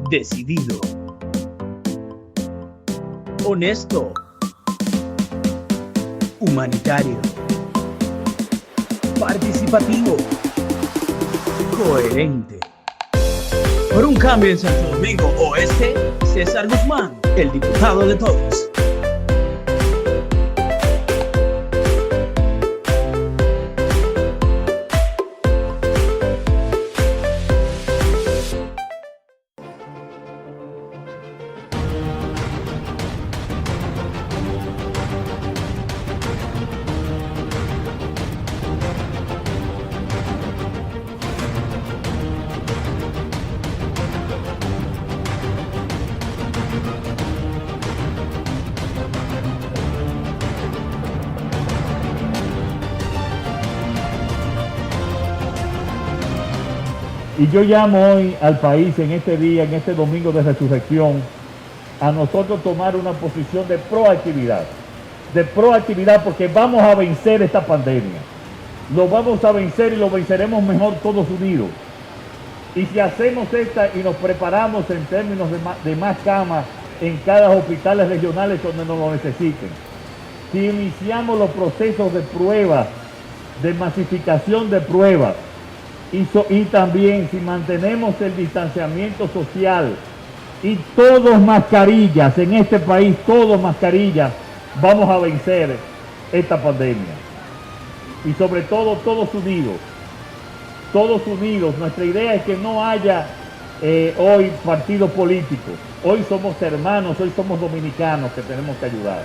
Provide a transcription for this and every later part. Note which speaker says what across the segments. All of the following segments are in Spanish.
Speaker 1: decidido, honesto, humanitario, participativo, coherente. Por un cambio en Santo Domingo Oeste, César Guzmán, el diputado de todos.
Speaker 2: Y yo llamo hoy al país en este día, en este domingo de resurrección, a nosotros tomar una posición de proactividad porque vamos a vencer esta pandemia. Lo vamos a vencer y lo venceremos mejor todos unidos. Y si hacemos esta y nos preparamos en términos de más camas en cada hospitales regionales donde nos lo necesiten, si iniciamos los procesos de pruebas, de masificación de pruebas, y también si mantenemos el distanciamiento social y todos mascarillas en este país, todos mascarillas, vamos a vencer esta pandemia. Y sobre todo todos unidos. Nuestra idea es que no haya hoy partidos políticos. Hoy somos hermanos, hoy somos dominicanos que tenemos que ayudar.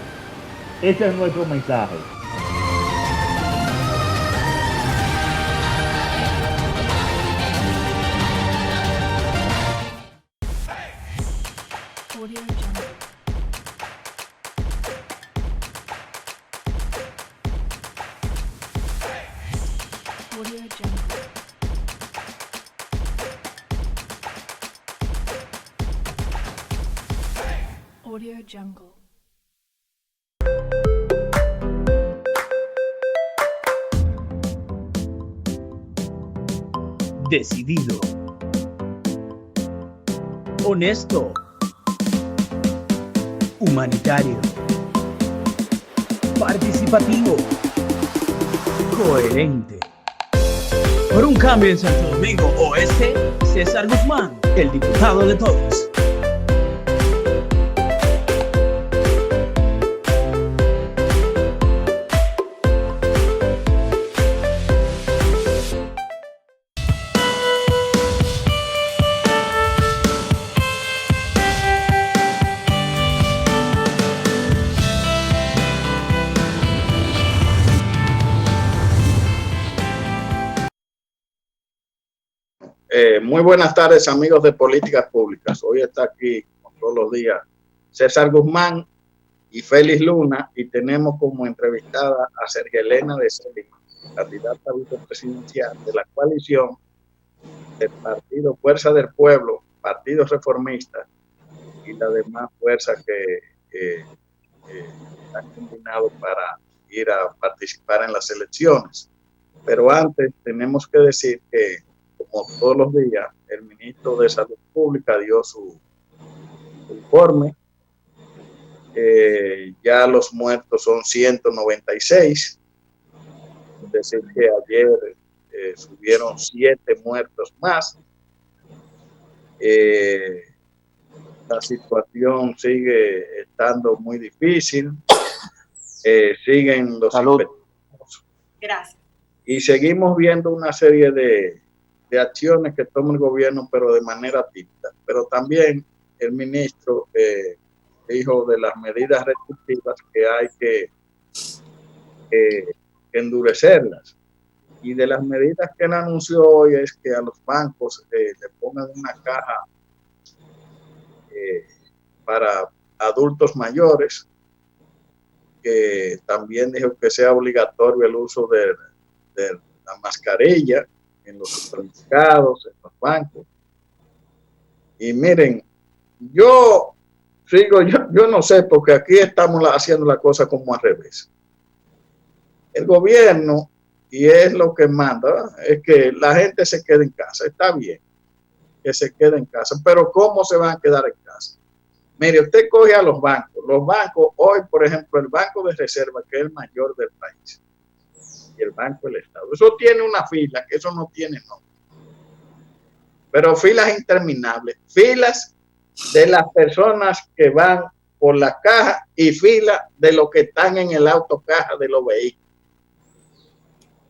Speaker 2: Ese es nuestro mensaje.
Speaker 3: Audio Jungle.
Speaker 1: Decidido, honesto, humanitario, participativo, coherente. Por un cambio en Santo Domingo Oeste, César Guzmán, el diputado de todos.
Speaker 4: Muy buenas tardes, amigos de Políticas Públicas. Hoy está aquí, como todos los días, César Guzmán y Félix Luna, y tenemos como entrevistada a Sergio Elena de Selima, candidata a vicepresidencial de la coalición del Partido Fuerza del Pueblo, Partido Reformista y las demás fuerzas que han combinado para ir a participar en las elecciones. Pero antes tenemos que decir que, como todos los días, el ministro de Salud Pública dio su informe. Ya los muertos son 196, es decir que ayer subieron 7 muertos más. La situación sigue estando muy difícil, siguen los infectados.
Speaker 3: Gracias.
Speaker 4: Y seguimos viendo una serie de acciones que toma el gobierno, pero de manera típica. Pero también el ministro dijo de las medidas restrictivas que hay que endurecerlas. Y de las medidas que él anunció hoy es que a los bancos le pongan una caja para adultos mayores, que también dijo que sea obligatorio el uso de la mascarilla en los supermercados, en los bancos. Y miren, yo no sé, porque aquí estamos haciendo la cosa como al revés. El gobierno, y es lo que manda, es que la gente se quede en casa, está bien. que se quede en casa. Pero ¿cómo se van a quedar en casa? Mire, usted coge a los bancos. Los bancos, hoy, por ejemplo, el Banco de Reserva, que es el mayor del país, y el Banco del Estado, eso tiene una fila, que eso no tiene nombre. Pero filas interminables, filas de las personas que van por la caja y filas de los que están en el autocaja de los vehículos.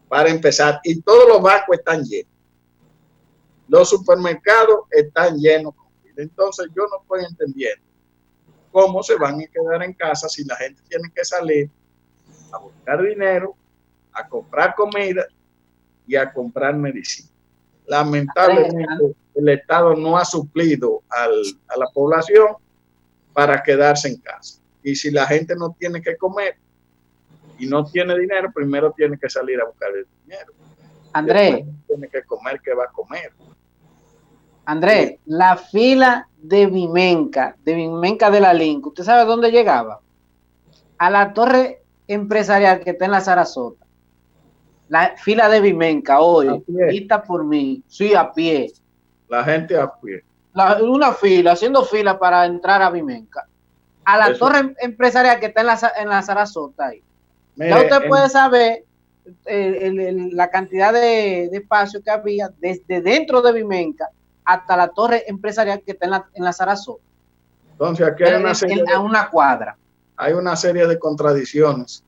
Speaker 4: Para empezar, y todos los bancos están llenos. Los supermercados están llenos. Entonces yo no estoy entendiendo cómo se van a quedar en casa si la gente tiene que salir a buscar dinero, a comprar comida y a comprar medicina. Lamentablemente el Estado no ha suplido a la población para quedarse en casa. Y si la gente no tiene que comer y no tiene dinero, primero tiene que salir a buscar el dinero.
Speaker 3: Andrés,
Speaker 4: tiene que comer, ¿qué va a comer?
Speaker 3: Andrés, la fila de Vimenca de la Link, ¿usted sabe dónde llegaba? A la torre empresarial que está en la Sarasota. La fila de Vimenca hoy, vista por mí, sí, a pie.
Speaker 4: La gente a pie.
Speaker 3: Una fila, haciendo fila para entrar a Vimenca. A la torre empresarial que está en la Sarasota ahí. Mire, ya usted puede saber la cantidad de espacio que había desde dentro de Vimenca hasta la torre empresarial que está en la Sarasota.
Speaker 4: Entonces aquí hay
Speaker 3: una cuadra.
Speaker 4: Hay una serie de contradicciones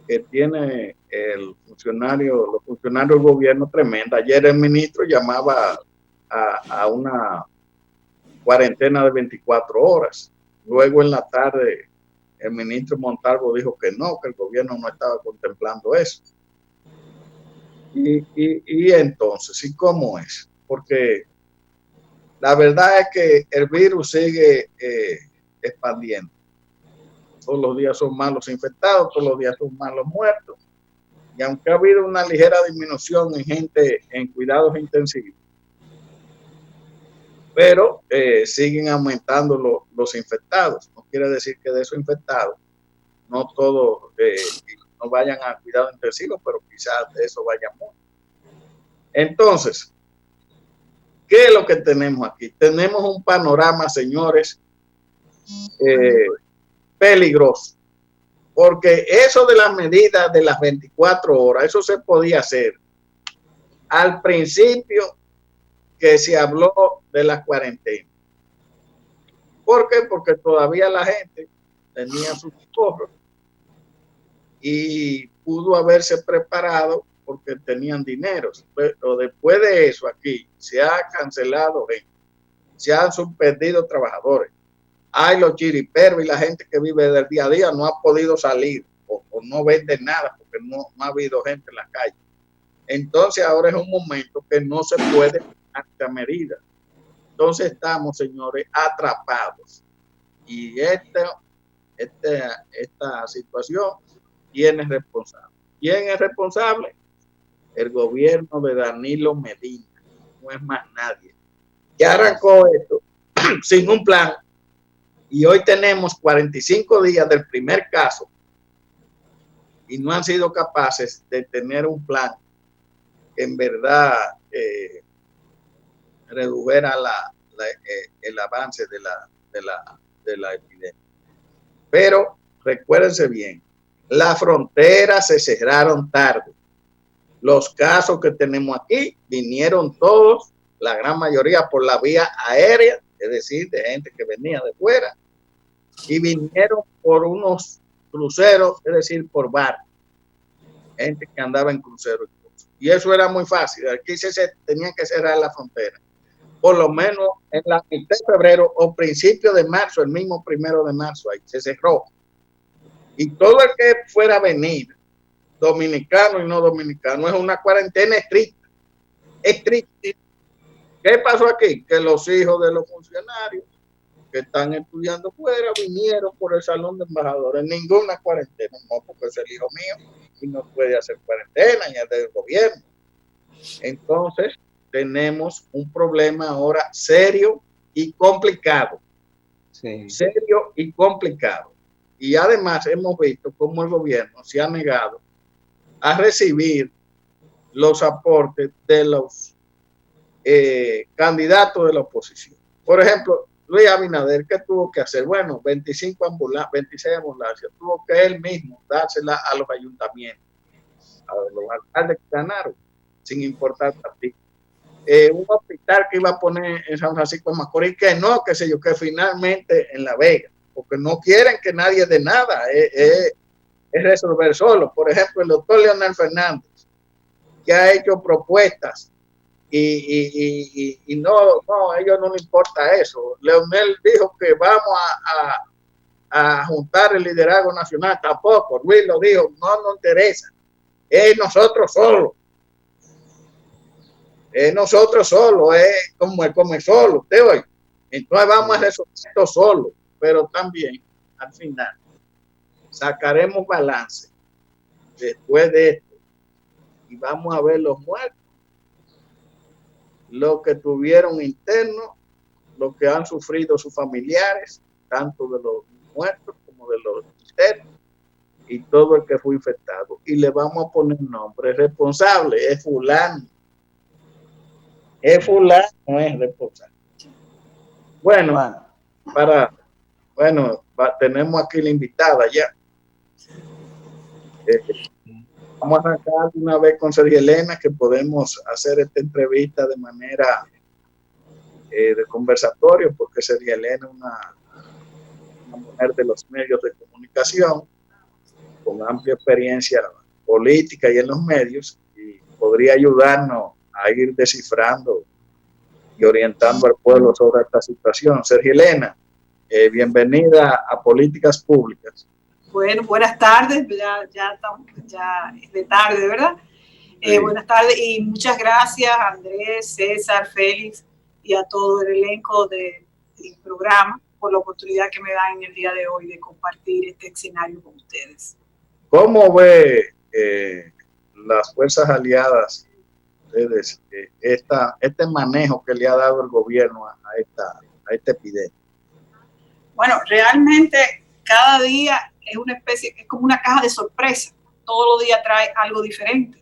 Speaker 4: que tiene los funcionarios del gobierno tremenda. Ayer el ministro llamaba a una cuarentena de 24 horas. Luego en la tarde el ministro Montalvo dijo que no, que el gobierno no estaba contemplando eso. Y entonces, ¿y cómo es? Porque la verdad es que el virus sigue expandiendo. Todos los días son más los infectados, todos los días son más los muertos. Y aunque ha habido una ligera disminución en gente en cuidados intensivos, pero siguen aumentando los infectados. No quiere decir que de esos infectados no todos no vayan a cuidados intensivos, pero quizás de eso vayan muchos. Entonces, ¿qué es lo que tenemos aquí? Tenemos un panorama, señores, peligroso, porque eso de las medidas de las 24 horas, eso se podía hacer al principio que se habló de la cuarentena. ¿Por qué? Porque todavía la gente tenía sus socorros y pudo haberse preparado porque tenían dinero. Pero después de eso aquí se ha cancelado gente, se han suspendido trabajadores. Hay los chiriperos y la gente que vive del día a día no ha podido salir o no vende nada porque no ha habido gente en la calle. Entonces ahora es un momento que no se puede tomar medidas. Entonces estamos, señores, atrapados. Y esta situación, ¿quién es responsable? ¿Quién es responsable? El gobierno de Danilo Medina. No es más nadie. Ya arrancó esto sin un plan. Y hoy tenemos 45 días del primer caso y no han sido capaces de tener un plan que en verdad redujera el avance de la epidemia. Pero recuérdense bien, las fronteras se cerraron tarde. Los casos que tenemos aquí vinieron todos, la gran mayoría por la vía aérea, es decir, de gente que venía de fuera, y vinieron por unos cruceros, es decir, por barcos, gente que andaba en cruceros. Y eso era muy fácil. Aquí se tenía que cerrar la frontera. Por lo menos en la mitad de febrero o principio de marzo, el mismo 1 de marzo, ahí se cerró. Y todo el que fuera a venir, dominicano y no dominicano, es una cuarentena estricta. Estricta. ¿Qué pasó aquí? Que los hijos de los funcionarios que están estudiando fuera vinieron por el salón de embajadores. Ninguna cuarentena, no, porque es el hijo mío y no puede hacer cuarentena ni el del gobierno. Entonces tenemos un problema ahora serio y complicado. Sí. Serio y complicado. Y además hemos visto cómo el gobierno se ha negado a recibir los aportes de los candidatos de la oposición. Por ejemplo, Luis Abinader, ¿qué tuvo que hacer? Bueno, 26 ambulancias, tuvo que él mismo dársela a los ayuntamientos, a los alcaldes que ganaron, sin importar partido. Un hospital que iba a poner en San Francisco de Macorís, que no, qué sé yo, que finalmente en La Vega, porque no quieren que nadie dé nada, es resolver solo. Por ejemplo, el doctor Leonel Fernández, que ha hecho propuestas y no, a ellos no les importa eso. Leonel dijo que vamos a juntar el liderazgo nacional, tampoco. Luis lo dijo, no nos interesa, es nosotros solos. Nosotros solos, como solo, usted oye. Entonces vamos a resolver esto solo, pero también al final sacaremos balance después de esto y vamos a ver los muertos, los que tuvieron internos, los que han sufrido sus familiares, tanto de los muertos como de los internos, y todo el que fue infectado. Y le vamos a poner nombre. El responsable es fulano. Es fulano, no es responsable. Bueno, tenemos aquí la invitada ya. Vamos a arrancar una vez con Sergio Elena, que podemos hacer esta entrevista de manera de conversatorio, porque Sergio Elena es una mujer de los medios de comunicación, con amplia experiencia política y en los medios, y podría ayudarnos a ir descifrando y orientando al pueblo sobre esta situación. Sergio Elena, bienvenida a Políticas Públicas.
Speaker 5: Bueno, buenas tardes, ya es de tarde, ¿verdad? Sí. Buenas tardes y muchas gracias a Andrés, César, Félix y a todo el elenco del programa por la oportunidad que me dan en el día de hoy de compartir este escenario con ustedes.
Speaker 4: ¿Cómo ve las fuerzas aliadas, ustedes, este manejo que le ha dado el gobierno a esta epidemia?
Speaker 5: Bueno, realmente cada día es como una caja de sorpresa. Todos los días trae algo diferente.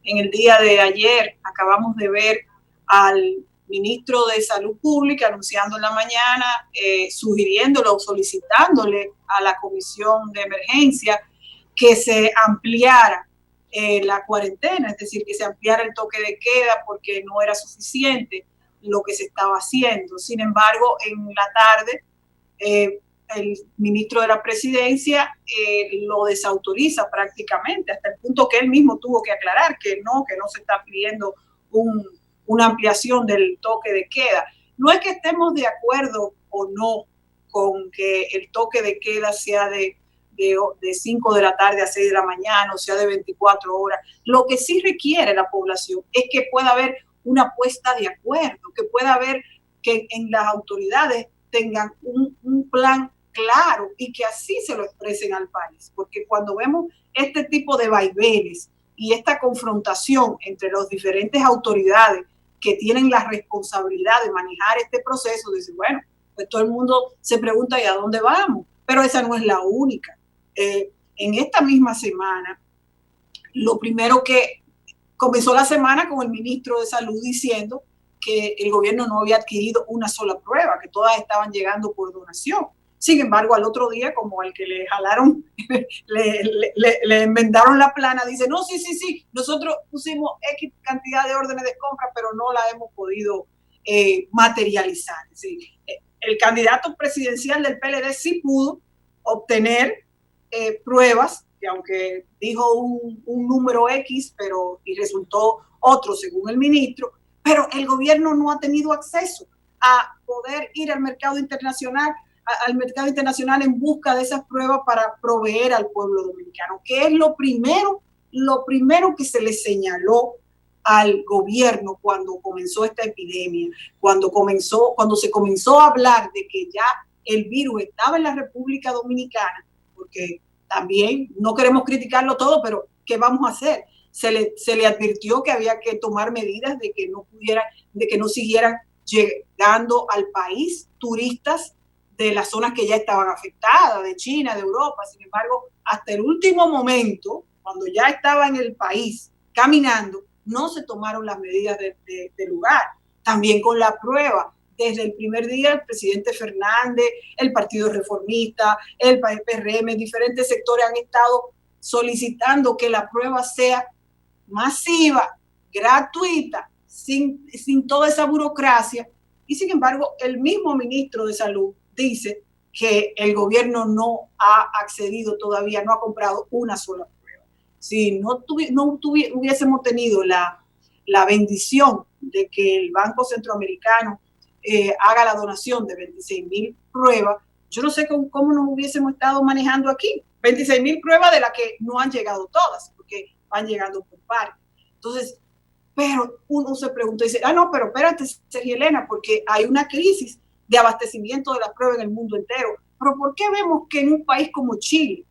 Speaker 5: En el día de ayer acabamos de ver al ministro de Salud Pública anunciando en la mañana, sugiriéndolo, solicitándole a la Comisión de Emergencia que se ampliara la cuarentena, es decir, que se ampliara el toque de queda porque no era suficiente lo que se estaba haciendo. Sin embargo, en la tarde, el ministro de la Presidencia lo desautoriza prácticamente, hasta el punto que él mismo tuvo que aclarar que no se está pidiendo una ampliación del toque de queda. No es que estemos de acuerdo o no con que el toque de queda sea de 5 de la tarde a 6 de la mañana, o sea, de 24 horas. Lo que sí requiere la población es que pueda haber una puesta de acuerdo, que pueda haber que en las autoridades tengan un plan claro y que así se lo expresen al país, porque cuando vemos este tipo de vaivenes y esta confrontación entre las diferentes autoridades que tienen la responsabilidad de manejar este proceso, dice, bueno, pues todo el mundo se pregunta ¿y a dónde vamos? Pero esa no es la única. En esta misma semana, lo primero que comenzó la semana con el ministro de Salud diciendo que el gobierno no había adquirido una sola prueba, que todas estaban llegando por donación. Sin embargo, al otro día, como al que le jalaron, le enmendaron la plana, dice, no, sí, nosotros pusimos X cantidad de órdenes de compra, pero no la hemos podido materializar. ¿Sí? El candidato presidencial del PLD sí pudo obtener pruebas, que aunque dijo un número X, y resultó otro según el ministro, pero el gobierno no ha tenido acceso a poder ir al mercado internacional en busca de esas pruebas para proveer al pueblo dominicano, que es lo primero que se le señaló al gobierno cuando comenzó esta epidemia, cuando se comenzó a hablar de que ya el virus estaba en la República Dominicana, porque también no queremos criticarlo todo, pero ¿qué vamos a hacer? Se le advirtió que había que tomar medidas de que no siguieran llegando al país turistas de las zonas que ya estaban afectadas, de China, de Europa. Sin embargo, hasta el último momento, cuando ya estaba en el país caminando, no se tomaron las medidas de lugar. también con la prueba. Desde el primer día, el presidente Fernández, el Partido Reformista, el PRM, diferentes sectores han estado solicitando que la prueba sea masiva, gratuita, sin toda esa burocracia. Y sin embargo, el mismo ministro de Salud dice que el gobierno no ha accedido todavía, no ha comprado una sola prueba. Si no hubiésemos tenido la bendición de que el Banco Centroamericano haga la donación de 26,000 pruebas, yo no sé cómo nos hubiésemos estado manejando aquí. 26,000 pruebas de las que no han llegado todas, porque van llegando por partes. Entonces, pero uno se pregunta y dice, no, pero espérate, Sergio Elena, porque hay una crisis de abastecimiento de las pruebas en el mundo entero. Pero ¿por qué vemos que en un país como Chile,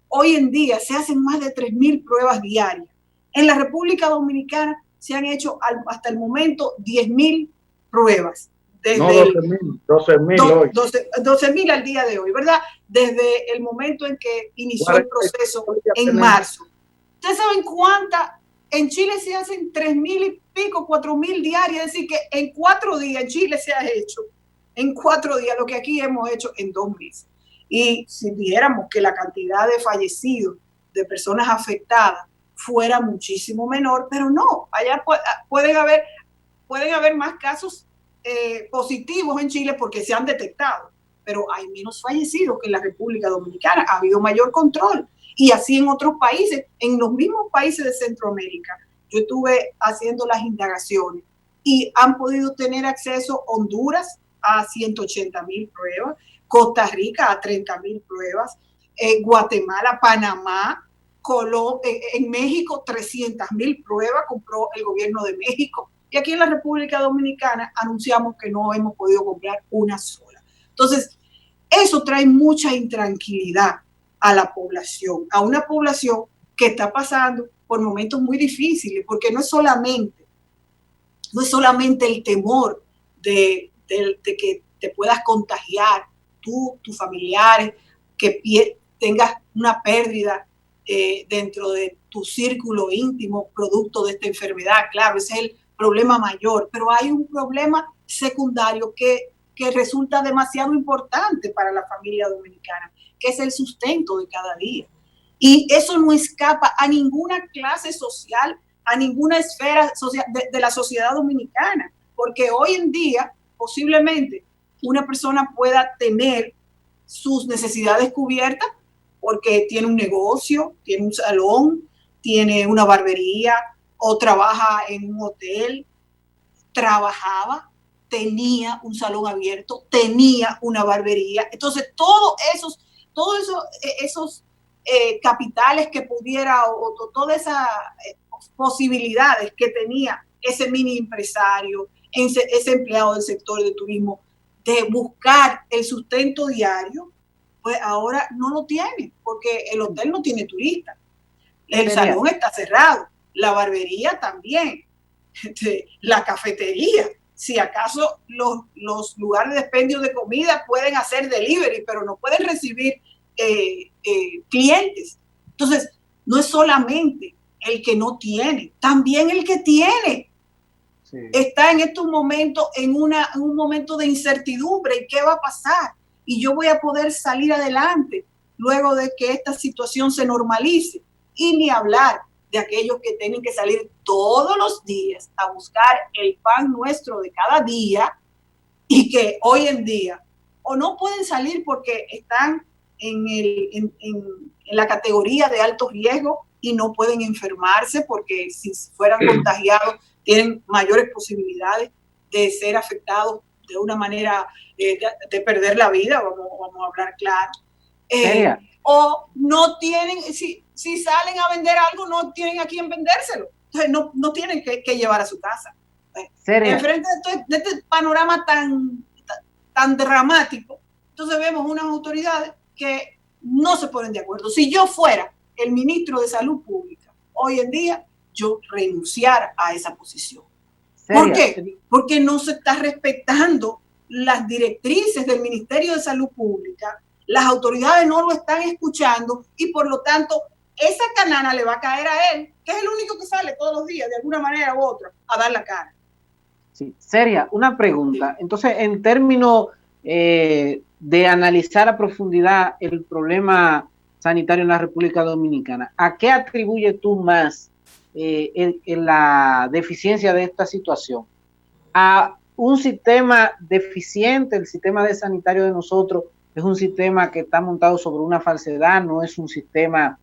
Speaker 5: hoy en día se hacen más de 3,000 pruebas diarias? En la República Dominicana se han hecho hasta el momento 10,000 pruebas. Desde
Speaker 4: no, 12,000 hoy.
Speaker 5: 12,000 al día de hoy, ¿verdad? Desde el momento en que inició el proceso en marzo. ¿Ustedes saben cuántas? En Chile se hacen 3,000 y pico, 4,000 diarias, es decir, que en 4 días en Chile se ha hecho, en 4 días, lo que aquí hemos hecho en 2 meses. Y si dijéramos que la cantidad de fallecidos, de personas afectadas, fuera muchísimo menor, pero no, allá pueden haber más casos positivos en Chile porque se han detectado, pero hay menos fallecidos que en la República Dominicana, ha habido mayor control. Y así en otros países, en los mismos países de Centroamérica. Yo estuve haciendo las indagaciones y han podido tener acceso Honduras a 180,000 pruebas, Costa Rica a 30,000 pruebas, Guatemala, Panamá, en México 300,000 pruebas compró el gobierno de México. Y aquí en la República Dominicana anunciamos que no hemos podido comprar una sola. Entonces, eso trae mucha intranquilidad a la población, a una población que está pasando por momentos muy difíciles, porque no es solamente el temor de que te puedas contagiar, tú, tus familiares, que tengas una pérdida dentro de tu círculo íntimo producto de esta enfermedad. Claro, ese es el problema mayor, pero hay un problema secundario que resulta demasiado importante para la familia dominicana, que es el sustento de cada día. Y eso no escapa a ninguna clase social, a ninguna esfera social de la sociedad dominicana, porque hoy en día posiblemente una persona pueda tener sus necesidades cubiertas porque tiene un negocio, tiene un salón, tiene una barbería o trabaja en un hotel, trabajaba, tenía un salón abierto, tenía una barbería. Entonces, todos esos capitales que pudiera, o todas esas posibilidades que tenía ese mini empresario, ese empleado del sector de turismo, de buscar el sustento diario, pues ahora no lo tiene, porque el hotel no tiene turistas, el salón está cerrado, la barbería también, la cafetería. Si acaso los lugares de expendio de comida pueden hacer delivery, pero no pueden recibir clientes. Entonces, no es solamente el que no tiene, también el que tiene. Sí. Está en estos momentos en un momento de incertidumbre. ¿Y qué va a pasar? Y yo voy a poder salir adelante luego de que esta situación se normalice. Y ni hablar de aquellos que tienen que salir todos los días a buscar el pan nuestro de cada día y que hoy en día o no pueden salir porque están en la categoría de alto riesgo y no pueden enfermarse porque si fueran contagiados tienen mayores posibilidades de ser afectados de una manera, de perder la vida, vamos a hablar claro. O no tienen, si salen a vender algo, no tienen a quién vendérselo. Entonces no tienen que llevar a su casa. Enfrente de este panorama tan dramático, entonces vemos unas autoridades que no se ponen de acuerdo. Si yo fuera el ministro de Salud Pública, hoy en día yo renunciara a esa posición. ¿Por qué? Porque no se está respetando las directrices del Ministerio de Salud Pública, las autoridades no lo están escuchando y por lo tanto esa canana le va a caer a él, que es el único que sale todos los días de alguna manera u otra a dar la cara.
Speaker 3: Sí, Seria, una pregunta. Entonces, en términos de analizar a profundidad el problema sanitario en la República Dominicana, ¿a qué atribuye tú más en la deficiencia de esta situación? ¿A un sistema deficiente? El sistema de sanitario de nosotros es un sistema que está montado sobre una falsedad, no es un sistema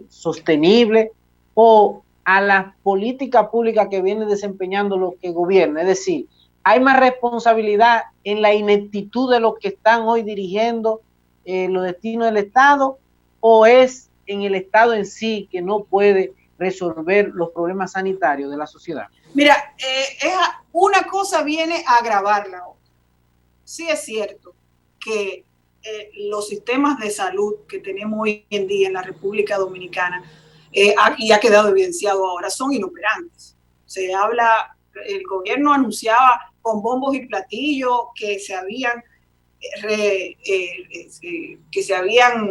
Speaker 3: sostenible, o a la política pública que viene desempeñando lo que gobierna. Es decir, hay más responsabilidad en la ineptitud de los que están hoy dirigiendo los destinos del Estado, o es en el Estado en sí que no puede resolver los problemas sanitarios de la sociedad.
Speaker 5: Mira, una cosa viene a agravar la otra. Sí es cierto que los sistemas de salud que tenemos hoy en día en la República Dominicana, y ha quedado evidenciado ahora, son inoperantes. Se habla, el gobierno anunciaba con bombos y platillos que se habían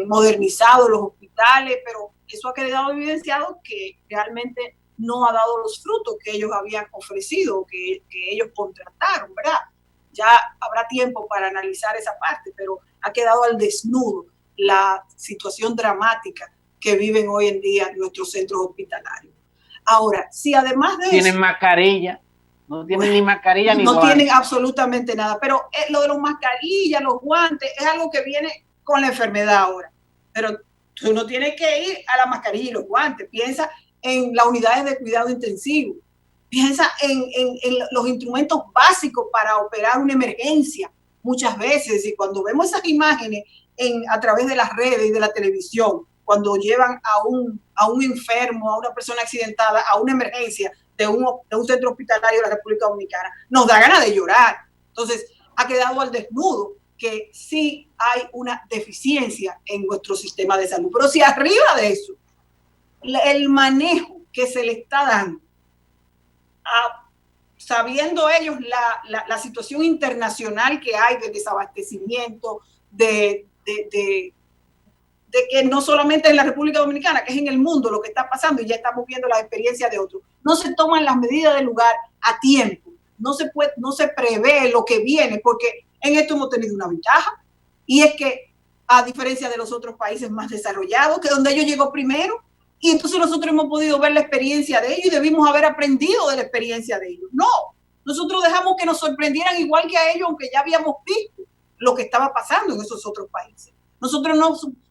Speaker 5: modernizado los hospitales, pero eso ha quedado evidenciado que realmente no ha dado los frutos que ellos habían ofrecido, que ellos contrataron, ¿verdad? Ya habrá tiempo para analizar esa parte, pero ha quedado al desnudo la situación dramática que viven hoy en día nuestros centros hospitalarios. Ahora, si además de
Speaker 3: tienen mascarilla, no tienen ni mascarilla ni guantes.
Speaker 5: No tienen absolutamente nada, pero lo de las mascarillas, los guantes, es algo que viene con la enfermedad ahora. Pero tú no tienes que ir a la mascarilla y los guantes. Piensa en las unidades de cuidado intensivo. Piensa en los instrumentos básicos para operar una emergencia muchas veces. Y cuando vemos esas imágenes a través de las redes y de la televisión, cuando llevan a un enfermo, a una persona accidentada, a una emergencia de un centro hospitalario de la República Dominicana, nos da ganas de llorar. Entonces, ha quedado al desnudo que sí hay una deficiencia en nuestro sistema de salud. Pero si arriba de eso, el manejo que se le está dando, sabiendo ellos la situación internacional que hay de desabastecimiento, de que no solamente en la República Dominicana, que es en el mundo lo que está pasando, y ya estamos viendo la experiencia de otros, no se toman las medidas del lugar a tiempo, no se prevé lo que viene, porque en esto hemos tenido una ventaja, y es que a diferencia de los otros países más desarrollados, que donde ellos llegó primero, y entonces nosotros hemos podido ver la experiencia de ellos y debimos haber aprendido de la experiencia de ellos. No, nosotros dejamos que nos sorprendieran igual que a ellos, aunque ya habíamos visto lo que estaba pasando en esos otros países. Nosotros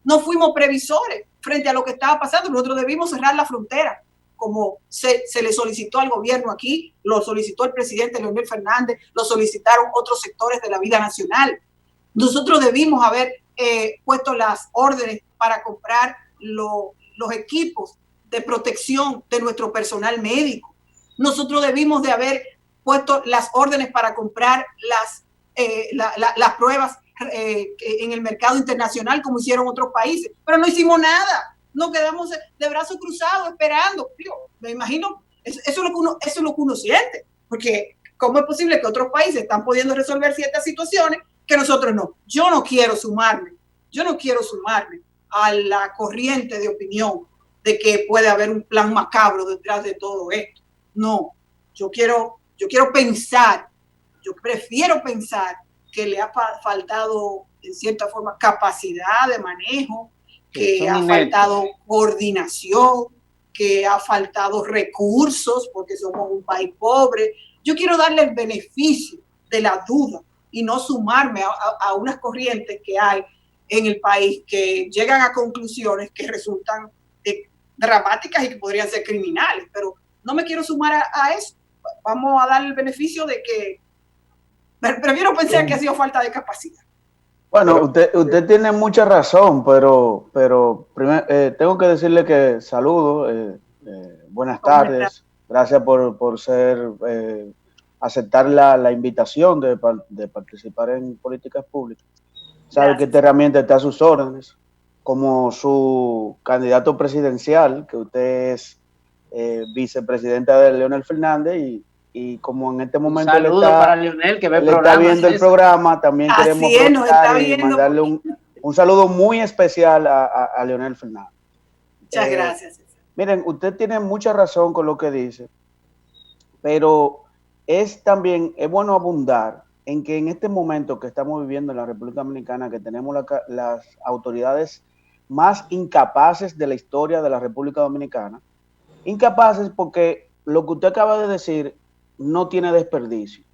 Speaker 5: no fuimos previsores frente a lo que estaba pasando. Nosotros debimos cerrar la frontera, como se le solicitó al gobierno aquí, lo solicitó el presidente Leonel Fernández, lo solicitaron otros sectores de la vida nacional. Nosotros debimos haber puesto las órdenes para comprar los equipos de protección de nuestro personal médico. Nosotros debimos de haber puesto las órdenes para comprar las pruebas en el mercado internacional como hicieron otros países, pero no hicimos nada, nos quedamos de brazos cruzados esperando. Me imagino, eso es lo que uno siente, porque ¿cómo es posible que otros países están pudiendo resolver ciertas situaciones que nosotros no? Yo no quiero sumarme a la corriente de opinión de que puede haber un plan macabro detrás de todo esto. No, yo prefiero pensar que le ha faltado, en cierta forma, capacidad de manejo, que ha faltado coordinación, que ha faltado recursos, porque somos un país pobre. Yo quiero darle el beneficio de la duda y no sumarme a unas corrientes que hay en el país que llegan a conclusiones que resultan dramáticas y que podrían ser criminales, pero no me quiero sumar a eso. Vamos a dar el beneficio de que prefiero pensar que ha sido falta de capacidad.
Speaker 6: Bueno, usted tiene mucha razón, pero primero, tengo que decirle que saludo, buenas tardes, gracias por aceptar la invitación de participar en políticas públicas. Sabe que esta herramienta está a sus órdenes, como su candidato presidencial, que usted es vicepresidenta de Leonel Fernández, y como en este momento
Speaker 3: él
Speaker 6: está viendo el programa, también queremos mandarle un saludo muy especial a Leonel Fernández.
Speaker 5: Muchas gracias.
Speaker 6: Miren, usted tiene mucha razón con lo que dice, pero es bueno abundar en que en este momento que estamos viviendo en la República Dominicana, que tenemos las autoridades más incapaces de la historia de la República Dominicana, incapaces porque lo que usted acaba de decir no tiene desperdicio.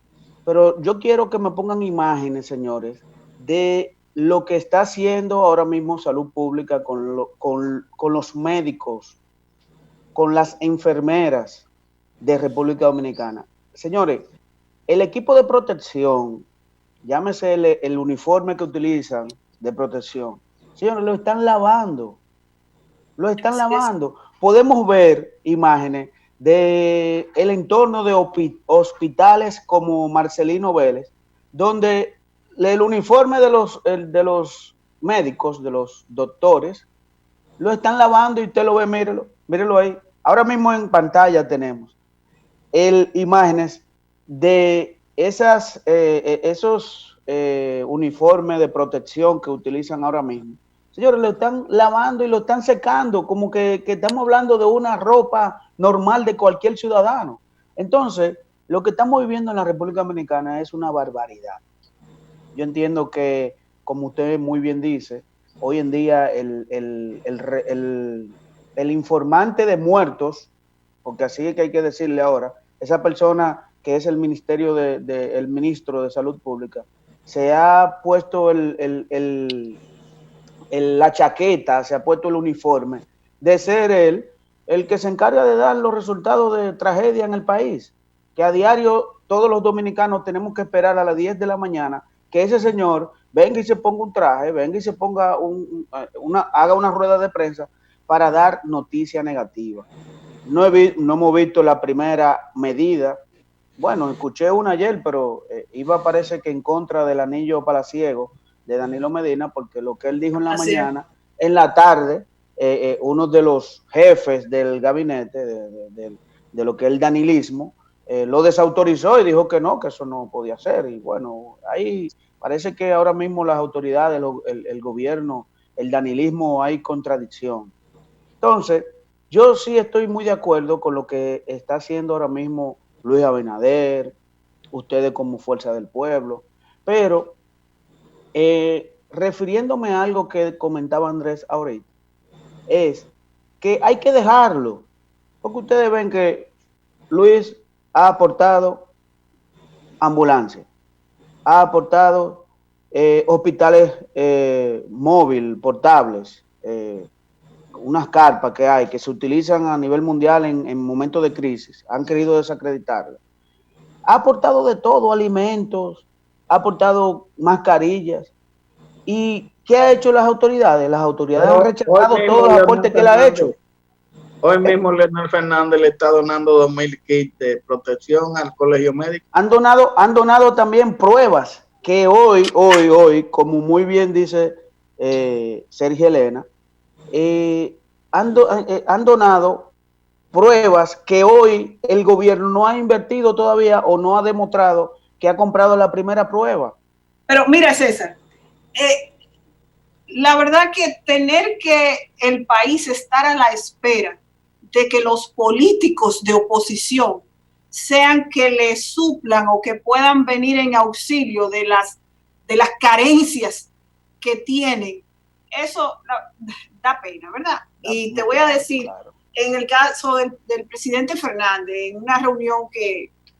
Speaker 6: Pero yo quiero que me pongan imágenes, señores, de lo que está haciendo ahora mismo Salud Pública con los médicos, con las enfermeras de República Dominicana. Señores, el equipo de protección, llámese el uniforme que utilizan de protección, señores, lo están lavando. Lo están lavando. Podemos ver imágenes del entorno de hospitales como Marcelino Vélez, donde el uniforme de los médicos, de los doctores, lo están lavando y usted lo ve, mírelo ahí. Ahora mismo en pantalla tenemos imágenes de esos uniformes de protección que utilizan ahora mismo. Señores, lo están lavando y lo están secando, como que estamos hablando de una ropa normal de cualquier ciudadano. Entonces, lo que estamos viviendo en la República Dominicana es una barbaridad. Yo entiendo que, como usted muy bien dice, hoy en día el informante de muertos, porque así es que hay que decirle ahora, esa persona que es el ministro de Salud Pública, se ha puesto la chaqueta, se ha puesto el uniforme de ser él el que se encarga de dar los resultados de tragedia en el país, que a diario todos los dominicanos tenemos que esperar a las 10 de la mañana que ese señor venga y se ponga un traje, venga y se ponga haga una rueda de prensa para dar noticia negativa. No hemos visto la primera medida. Bueno, escuché una ayer, pero parece que en contra del anillo palaciego de Danilo Medina, porque lo que él dijo en la mañana, en la tarde, uno de los jefes del gabinete, de lo que es el danilismo, lo desautorizó y dijo que no, que eso no podía ser. Y bueno, ahí parece que ahora mismo las autoridades, el gobierno, el danilismo, hay contradicción. Entonces, yo sí estoy muy de acuerdo con lo que está haciendo ahora mismo Luis Abinader, ustedes como Fuerza del Pueblo, pero refiriéndome a algo que comentaba Andrés ahorita, es que hay que dejarlo, porque ustedes ven que Luis ha aportado ambulancias, ha aportado hospitales móviles, portables, unas carpas que se utilizan a nivel mundial en momentos de crisis, han querido desacreditarla. Ha aportado de todo, alimentos, ha aportado mascarillas. ¿Y qué ha hecho las autoridades? Las autoridades han rechazado todos los aportes que él ha hecho.
Speaker 4: Hoy mismo Leonel Fernández le está donando 2,000 kits de protección al colegio médico.
Speaker 6: Han donado también pruebas que hoy, como muy bien dice Sergio Elena, han donado pruebas que hoy el gobierno no ha invertido todavía o no ha demostrado que ha comprado la primera prueba.
Speaker 5: Pero mira, César, la verdad que tener que el país estar a la espera de que los políticos de oposición sean que le suplan o que puedan venir en auxilio de las carencias que tienen, eso da pena, ¿verdad? Y te voy a decir, en el caso del presidente Fernández, en una reunión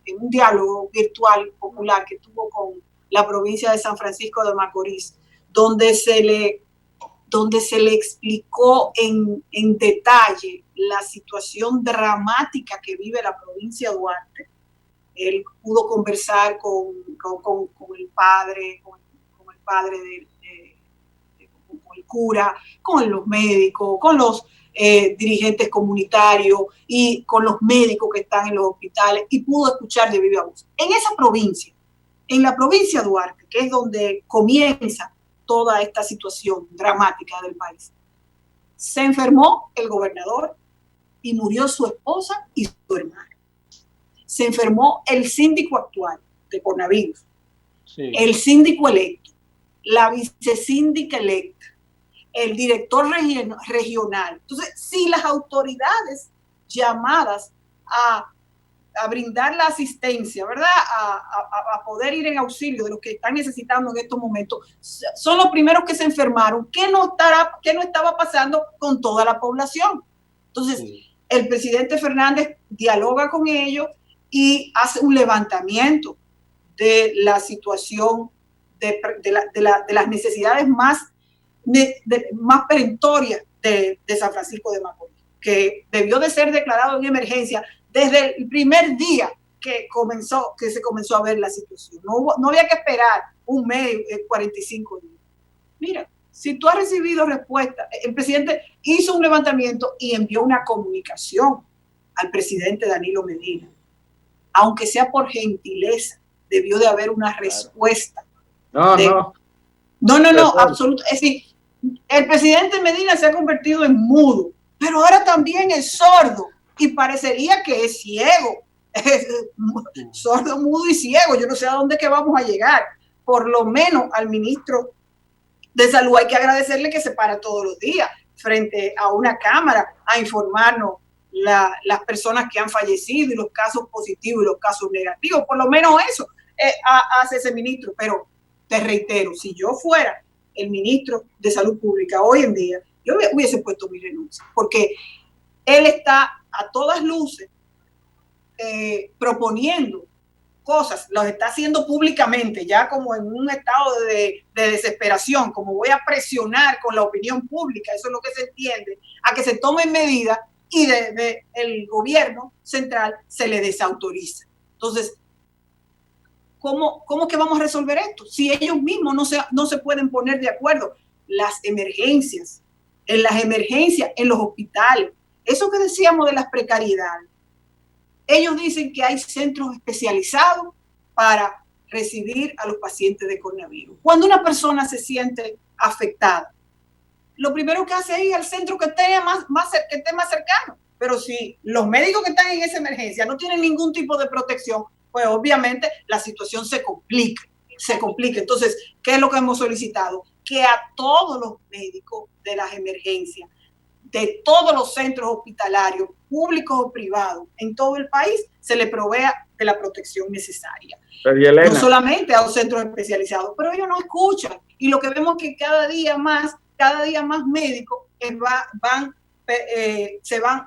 Speaker 5: en un diálogo virtual popular que tuvo con la provincia de San Francisco de Macorís, donde se le explicó en detalle la situación dramática que vive la provincia de Duarte. Él pudo conversar con el padre, con el cura, con los médicos, con los dirigentes comunitarios y con los médicos que están en los hospitales, y pudo escuchar de viva voz. En esa provincia, en la provincia de Duarte, que es donde comienza toda esta situación dramática del país, se enfermó el gobernador y murió su esposa y su hermano. Se enfermó el síndico actual de coronavirus, el síndico electo, la vicesíndica electa, el director regional. Entonces, si las autoridades llamadas a a brindar la asistencia, ¿verdad? A poder ir en auxilio de los que están necesitando en estos momentos, son los primeros que se enfermaron. ¿Qué no estaba pasando con toda la población? Entonces, sí, el presidente Fernández dialoga con ellos y hace un levantamiento de la situación, de las necesidades más perentorias de San Francisco de Macorís, que debió de ser declarado en emergencia desde el primer día que se comenzó a ver la situación. No había que esperar un mes, 45 días. Mira, si tú has recibido respuesta, el presidente hizo un levantamiento y envió una comunicación al presidente Danilo Medina. Aunque sea por gentileza, debió de haber una respuesta. No, absoluto. Es decir, el presidente Medina se ha convertido en mudo, pero ahora también es sordo y parecería que es ciego. Sordo, mudo y ciego. Yo no sé a dónde que vamos a llegar. Por lo menos al ministro de Salud hay que agradecerle que se para todos los días frente a una cámara a informarnos las personas que han fallecido y los casos positivos y los casos negativos. Por lo menos eso hace ese ministro. Pero te reitero, si yo fuera el ministro de Salud Pública hoy en día, yo hubiese puesto mi renuncia, porque él está a todas luces proponiendo cosas, las está haciendo públicamente, ya como en un estado de desesperación, como voy a presionar con la opinión pública, eso es lo que se entiende, a que se tomen medidas y desde el gobierno central se le desautoriza. Entonces, ¿cómo que vamos a resolver esto? Si ellos mismos no se pueden poner de acuerdo. Las emergencias, en los hospitales, eso que decíamos de las precariedades, ellos dicen que hay centros especializados para recibir a los pacientes de coronavirus. Cuando una persona se siente afectada, lo primero que hace es ir al centro que esté más cercano. Pero si los médicos que están en esa emergencia no tienen ningún tipo de protección, pues obviamente la situación se complica. Entonces, ¿qué es lo que hemos solicitado? Que a todos los médicos de las emergencias, de todos los centros hospitalarios, públicos o privados, en todo el país, se le provea de la protección necesaria. No solamente a los centros especializados, pero ellos no escuchan. Y lo que vemos es que cada día más médicos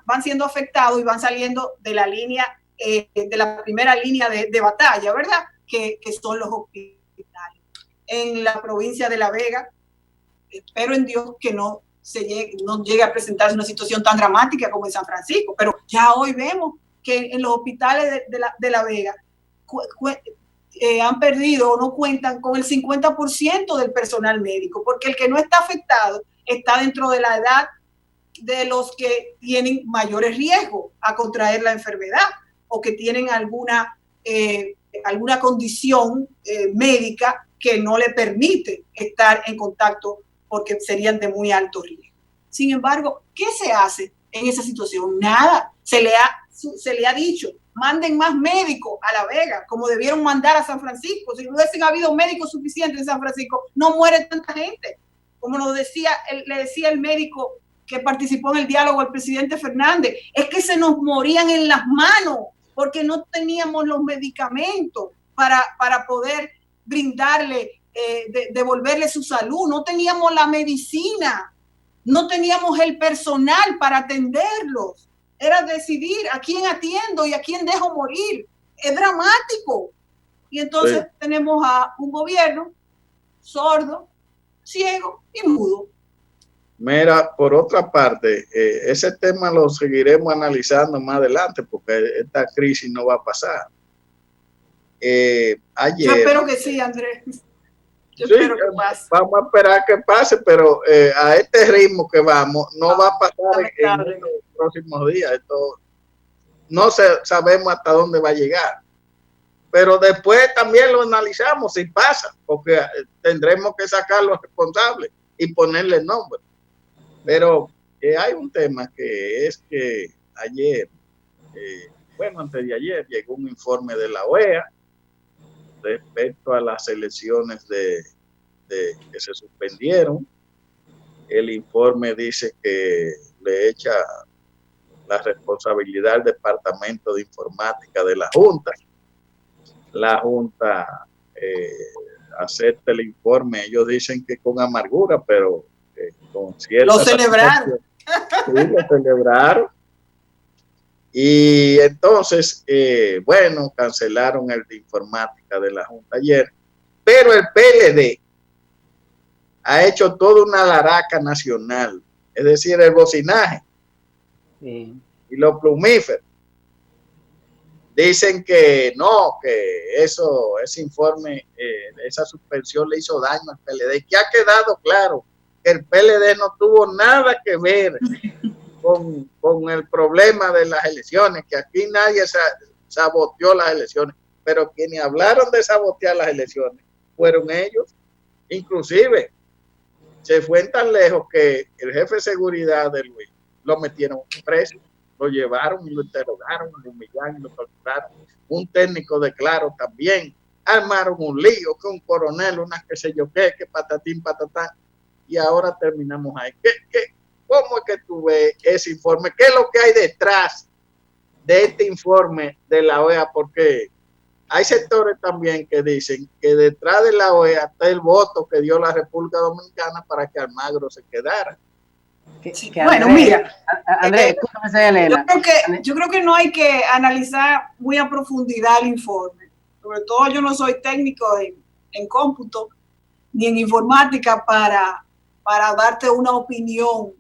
Speaker 5: van siendo afectados y van saliendo de la línea, de la primera línea de batalla, ¿verdad? Que son los hospitales. En la provincia de La Vega, espero en Dios que no llegue a presentarse una situación tan dramática como en San Francisco, pero ya hoy vemos que en los hospitales de La Vega han perdido o no cuentan con el 50% del personal médico, porque el que no está afectado está dentro de la edad de los que tienen mayores riesgos a contraer la enfermedad o que tienen alguna condición médica que no le permite estar en contacto porque serían de muy alto riesgo. Sin embargo, ¿qué se hace en esa situación? Nada. Se le ha dicho, manden más médicos a La Vega, como debieron mandar a San Francisco. Si no hubiesen habido médicos suficientes en San Francisco, no muere tanta gente. Como le decía el médico que participó en el diálogo al presidente Fernández, es que se nos morían en las manos porque no teníamos los medicamentos para poder brindarle, devolverle su salud, no teníamos la medicina, no teníamos el personal para atenderlos. Era decidir a quién atiendo y a quién dejo morir. Es dramático. Y entonces sí, tenemos a un gobierno sordo, ciego y mudo.
Speaker 4: Mira, por otra parte, ese tema lo seguiremos analizando más adelante porque esta crisis no va a pasar. Ayer, yo
Speaker 5: espero que sí, Andrés. Yo espero que pase.
Speaker 4: Vamos a esperar que pase, pero a este ritmo que vamos, no va a pasar en los próximos días. Esto no sabemos hasta dónde va a llegar. Pero después también lo analizamos si pasa, porque tendremos que sacar los responsables y ponerle nombre. Pero hay un tema que es que ayer, antes de ayer, llegó un informe de la OEA respecto a las elecciones que se suspendieron. El informe dice que le echa la responsabilidad del Departamento de Informática de la Junta. La Junta acepta el informe. Ellos dicen que con amargura, pero con cierta...
Speaker 5: Lo celebraron.
Speaker 4: Sí, lo celebraron. Y entonces, bueno, cancelaron el de informática de la Junta ayer, pero el PLD ha hecho toda una laraca nacional, es decir, el bocinaje y los plumíferos. Dicen que no, que ese informe, esa suspensión le hizo daño al PLD, que ha quedado claro que el PLD no tuvo nada que ver con el problema de las elecciones, que aquí nadie saboteó las elecciones, pero quienes hablaron de sabotear las elecciones fueron ellos. Inclusive se fue tan lejos que el jefe de seguridad de Luis lo metieron preso, lo llevaron y lo interrogaron, lo humillaron y lo torturaron. Un técnico de Claro también, armaron un lío, que un coronel, una qué sé yo qué, que patatín, patatán, y ahora terminamos ahí. ¿Cómo es que tú ves ese informe? ¿Qué es lo que hay detrás de este informe de la OEA? Porque hay sectores también que dicen que detrás de la OEA está el voto que dio la República Dominicana para que Almagro se quedara.
Speaker 5: Bueno, mira,
Speaker 3: Andrés,
Speaker 5: yo creo que no hay que analizar muy a profundidad el informe. Sobre todo yo no soy técnico en cómputo ni en informática para darte una opinión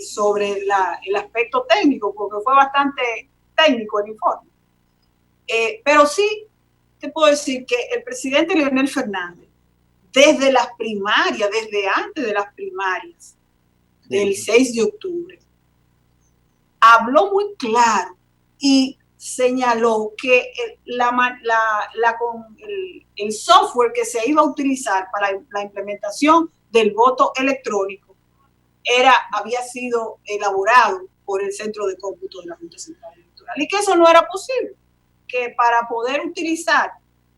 Speaker 5: sobre el aspecto técnico, porque fue bastante técnico el informe. Pero sí te puedo decir que el presidente Leonel Fernández, desde las primarias, desde antes de las primarias del 6 de octubre, habló muy claro y señaló que el software que se iba a utilizar para la implementación del voto electrónico había sido elaborado por el Centro de Cómputo de la Junta Central Electoral y que eso no era posible, que para poder utilizar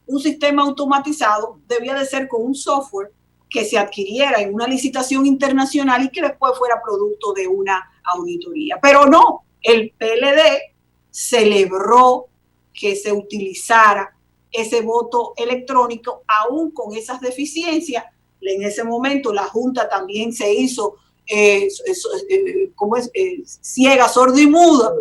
Speaker 5: un sistema automatizado debía de ser con un software que se adquiriera en una licitación internacional y que después fuera producto de una auditoría. Pero no, el PLD celebró que se utilizara ese voto electrónico aún con esas deficiencias. En ese momento la Junta también se hizo ciega, sordo y muda,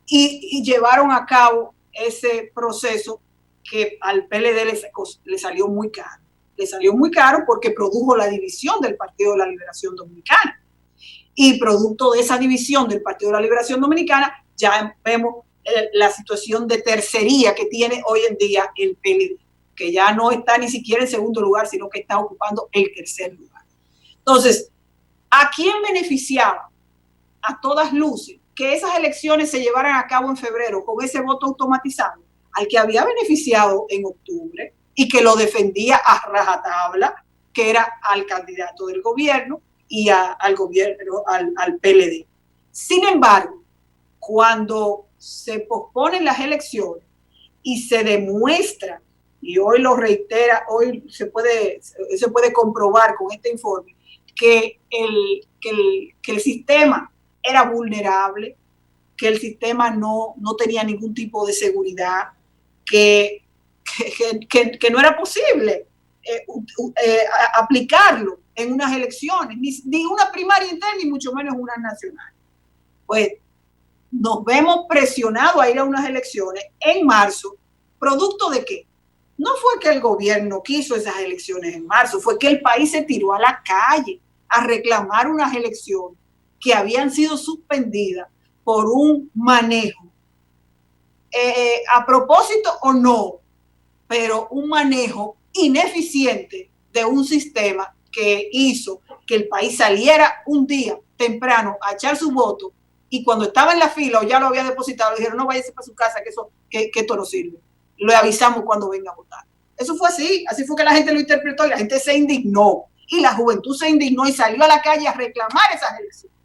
Speaker 5: y llevaron a cabo ese proceso que al PLD le salió muy caro. Le salió muy caro porque produjo la división del Partido de la Liberación Dominicana. Y producto de esa división del Partido de la Liberación Dominicana, ya vemos la situación de tercería que tiene hoy en día el PLD, que ya no está ni siquiera en segundo lugar, sino que está ocupando el tercer lugar. Entonces, ¿a quién beneficiaba? A todas luces, que esas elecciones se llevaran a cabo en febrero con ese voto automatizado, al que había beneficiado en octubre y que lo defendía a rajatabla, que era al candidato del gobierno y al gobierno, al PLD. Sin embargo, cuando se posponen las elecciones y se demuestra, y hoy lo reitera, hoy se puede comprobar con este informe, que el sistema era vulnerable, que el sistema no tenía ningún tipo de seguridad, que no era posible aplicarlo en unas elecciones, ni una primaria interna, ni mucho menos una nacional. Pues nos vemos presionados a ir a unas elecciones en marzo, ¿producto de qué? No fue que el gobierno quiso esas elecciones en marzo, fue que el país se tiró a la calle a reclamar unas elecciones que habían sido suspendidas por un manejo, a propósito o no, pero un manejo ineficiente de un sistema que hizo que el país saliera un día temprano a echar su voto y cuando estaba en la fila o ya lo había depositado, le dijeron no váyase para su casa que esto no sirve. Le avisamos cuando venga a votar. Eso fue así fue que la gente lo interpretó y la gente se indignó. Y la juventud se indignó y salió a la calle a reclamar esas elecciones.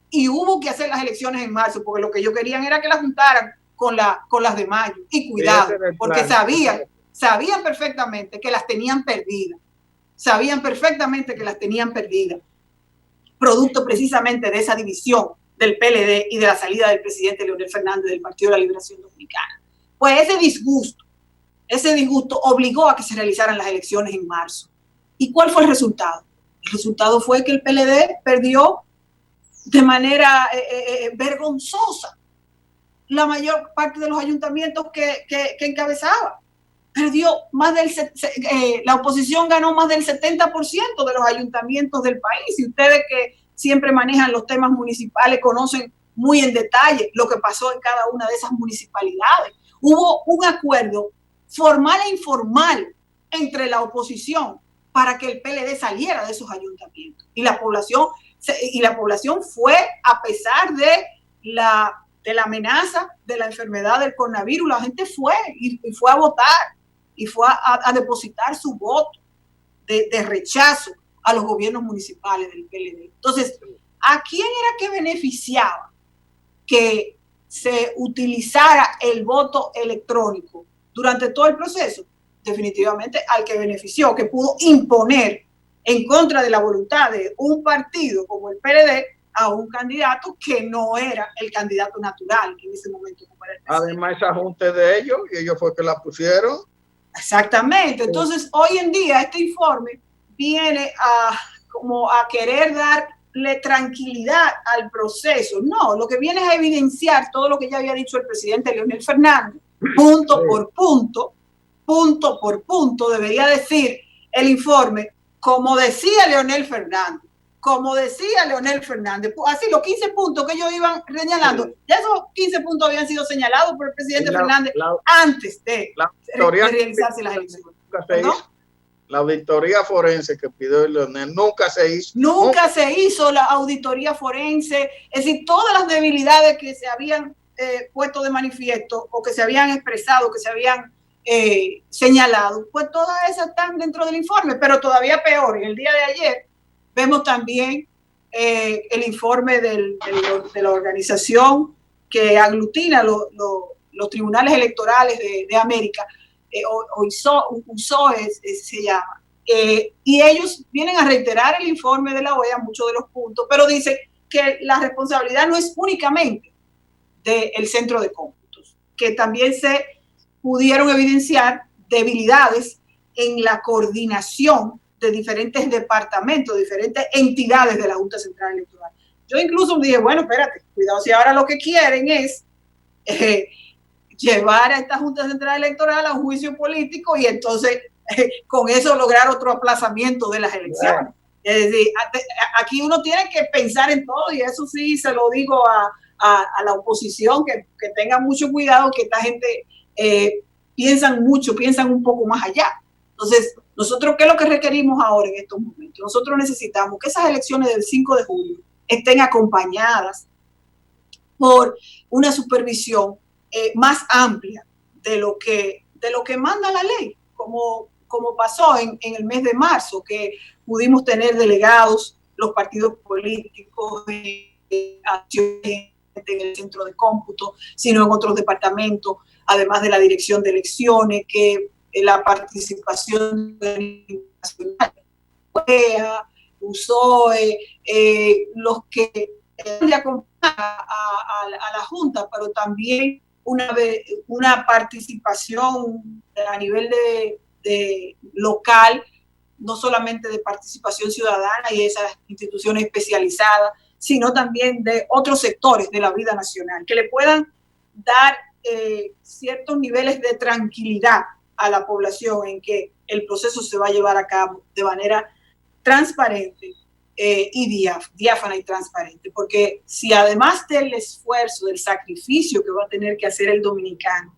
Speaker 5: Y hubo que hacer las elecciones en marzo, porque lo que ellos querían era que las juntaran con las de mayo. Y cuidado, porque sabían perfectamente que las tenían perdidas. Sabían perfectamente que las tenían perdidas. Producto precisamente de esa división del PLD y de la salida del presidente Leonel Fernández del Partido de la Liberación Dominicana. Pues ese disgusto obligó a que se realizaran las elecciones en marzo. ¿Y cuál fue el resultado? El resultado fue que el PLD perdió de manera vergonzosa la mayor parte de los ayuntamientos que encabezaba. Perdió más la oposición ganó más del 70% de los ayuntamientos del país. Y ustedes que siempre manejan los temas municipales conocen muy en detalle lo que pasó en cada una de esas municipalidades. Hubo un acuerdo formal e informal entre la oposición para que el PLD saliera de esos ayuntamientos. Y la población fue, a pesar de la amenaza de la enfermedad del coronavirus, la gente fue y fue a votar y fue a depositar su voto de rechazo a los gobiernos municipales del PLD. Entonces, ¿a quién era que beneficiaba que se utilizara el voto electrónico durante todo el proceso? Definitivamente al que benefició, que pudo imponer en contra de la voluntad de un partido como el PLD a un candidato que no era el candidato natural en ese momento. Como era el presidente.
Speaker 4: Además, esa junta es de ellos y ellos fue que la pusieron.
Speaker 5: Exactamente. Entonces, hoy en día este informe viene como a querer darle tranquilidad al proceso. No, lo que viene es a evidenciar todo lo que ya había dicho el presidente Leonel Fernández, punto por punto, debería decir el informe, como decía Leonel Fernández, así los 15 puntos que ellos iban señalando, ya esos 15 puntos habían sido señalados por el presidente Fernández antes de realizarse las elecciones.
Speaker 4: La auditoría forense que pidió Leonel nunca se hizo.
Speaker 5: Nunca se hizo la auditoría forense, es decir, todas las debilidades que se habían puesto de manifiesto o que se habían expresado, que se habían señalado, pues todas esas están dentro del informe, pero todavía peor, en el día de ayer vemos también el informe de la organización que aglutina los tribunales electorales de América, USOE se llama, y ellos vienen a reiterar el informe de la OEA, muchos de los puntos, pero dicen que la responsabilidad no es únicamente del centro de cómputos, que también se pudieron evidenciar debilidades en la coordinación de diferentes departamentos, diferentes entidades de la Junta Central Electoral. Yo incluso dije, bueno, espérate, cuidado, si ahora lo que quieren es llevar a esta Junta Central Electoral a un juicio político y entonces con eso lograr otro aplazamiento de las elecciones. Es decir, aquí uno tiene que pensar en todo y eso sí se lo digo a la oposición, que tenga mucho cuidado, que esta gente piensan un poco más allá. Entonces, nosotros, ¿qué es lo que requerimos ahora en estos momentos? Nosotros necesitamos que esas elecciones del 5 de julio estén acompañadas por una supervisión más amplia de lo que manda la ley, como pasó en el mes de marzo, que pudimos tener delegados, los partidos políticos, acciones en el centro de cómputo, sino en otros departamentos, además de la dirección de elecciones, que la participación nacional, USOE, los que le acompañan a la Junta, pero también una participación a nivel de local, no solamente de participación ciudadana y esas instituciones especializadas, sino también de otros sectores de la vida nacional, que le puedan dar ciertos niveles de tranquilidad a la población en que el proceso se va a llevar a cabo de manera transparente y diáfana y transparente. Porque si además del esfuerzo, del sacrificio que va a tener que hacer el dominicano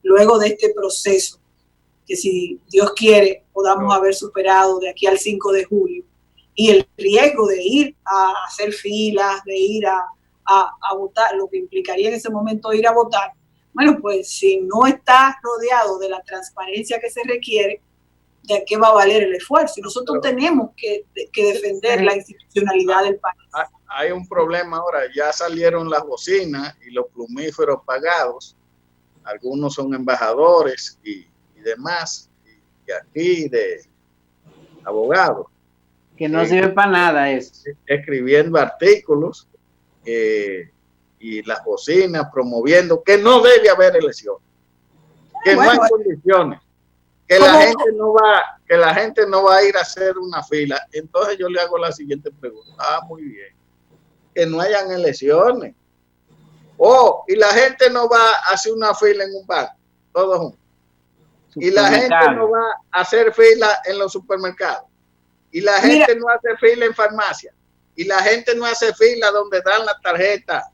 Speaker 5: luego de este proceso, que si Dios quiere podamos haber superado de aquí al 5 de julio, y el riesgo de ir a hacer filas, de ir a votar, lo que implicaría en ese momento ir a votar, bueno, pues si no está rodeado de la transparencia que se requiere, ¿de qué va a valer el esfuerzo? Y nosotros tenemos que defender la institucionalidad del país.
Speaker 4: Hay un problema ahora, ya salieron las bocinas y los plumíferos pagados, algunos son embajadores y demás, y aquí de abogados.
Speaker 3: Que no sirve para nada eso.
Speaker 4: Escribiendo artículos y las bocinas promoviendo que no debe haber elecciones, que no hay condiciones, que la gente no va a ir a hacer una fila. Entonces yo le hago la siguiente pregunta. Muy bien, que no hayan elecciones. Y la gente no va a hacer una fila en un banco, todos juntos. Y la gente no va a hacer fila en los supermercados. Y la gente no hace fila en farmacia. Y la gente no hace fila donde dan la tarjeta.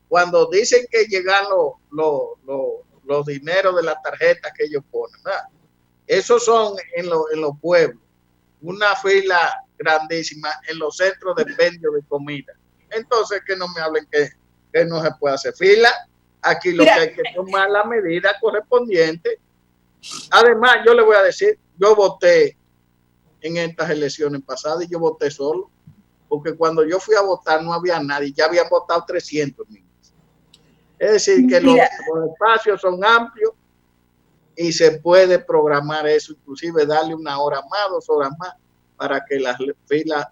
Speaker 4: Cuando dicen que llegan los dineros de la tarjeta que ellos ponen, ¿verdad? Esos son en los pueblos. Una fila grandísima en los centros de expendio de comida. Entonces, que no me hablen que no se puede hacer fila. Aquí lo que hay que tomar la medida correspondiente. Además, yo le voy a decir, yo voté en estas elecciones pasadas y yo voté solo, porque cuando yo fui a votar no había nadie, ya habían votado 300 niños. Es decir, que los espacios son amplios y se puede programar eso, inclusive darle 1 hora más, 2 horas más, para que las filas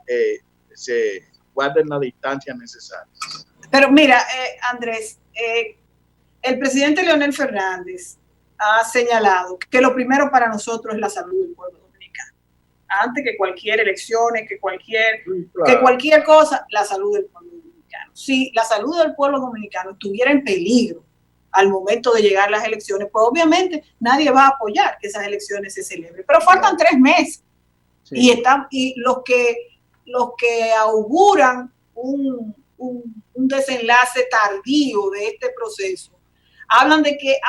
Speaker 4: se guarden la distancia necesaria.
Speaker 5: Pero mira, Andrés, el presidente Leonel Fernández ha señalado que lo primero para nosotros es la salud del pueblo dominicano. Antes que cualquier elección, que cualquier cosa, la salud del pueblo dominicano. Si la salud del pueblo dominicano estuviera en peligro al momento de llegar las elecciones, pues obviamente nadie va a apoyar que esas elecciones se celebren. Pero faltan 3 meses. Sí. Y los que auguran un desenlace tardío de este proceso hablan de que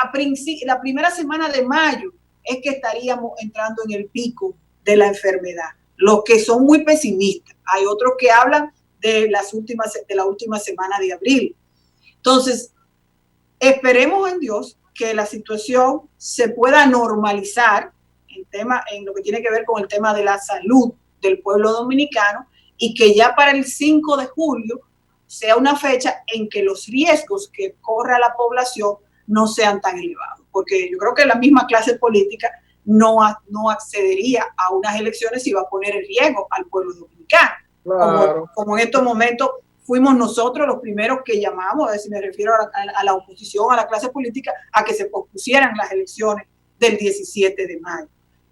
Speaker 5: la primera semana de mayo es que estaríamos entrando en el pico de la enfermedad. Los que son muy pesimistas. Hay otros que hablan de la última semana de abril. Entonces, esperemos en Dios que la situación se pueda normalizar en lo que tiene que ver con el tema de la salud del pueblo dominicano y que ya para el 5 de julio sea una fecha en que los riesgos que corra la población no sean tan elevados, porque yo creo que la misma clase política no accedería a unas elecciones si va a poner en riesgo al pueblo dominicano. Claro. Como en estos momentos fuimos nosotros los primeros que llamamos, si me refiero a la oposición, a la clase política, a que se pospusieran las elecciones del 17 de mayo.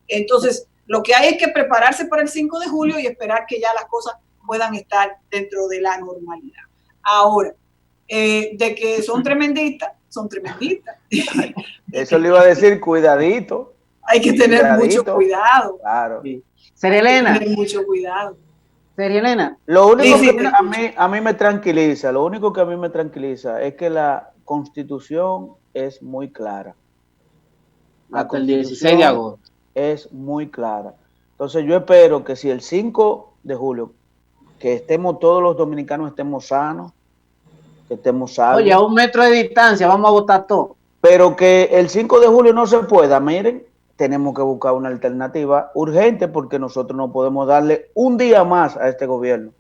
Speaker 5: Entonces, lo que hay es que prepararse para el 5 de julio y esperar que ya las cosas puedan estar dentro de la normalidad. Ahora, de que son tremendistas, son tremendistas.
Speaker 6: Eso le iba a decir, cuidadito.
Speaker 5: Hay que tener mucho cuidado.
Speaker 6: Claro.
Speaker 3: Serielena.
Speaker 5: Hay que tener mucho cuidado.
Speaker 3: Serielena.
Speaker 6: Lo único que a mí me tranquiliza, es que la Constitución es muy clara.
Speaker 3: Hasta el 16 de agosto.
Speaker 6: Es muy clara. Entonces yo espero que si el 5 de julio, que estemos todos los dominicanos, estemos sanos, que estemos salvos.
Speaker 3: Oye, a 1 metro de distancia vamos a votar todo.
Speaker 6: Pero que el 5 de julio no se pueda, miren, tenemos que buscar una alternativa urgente porque nosotros no podemos darle un día más a este gobierno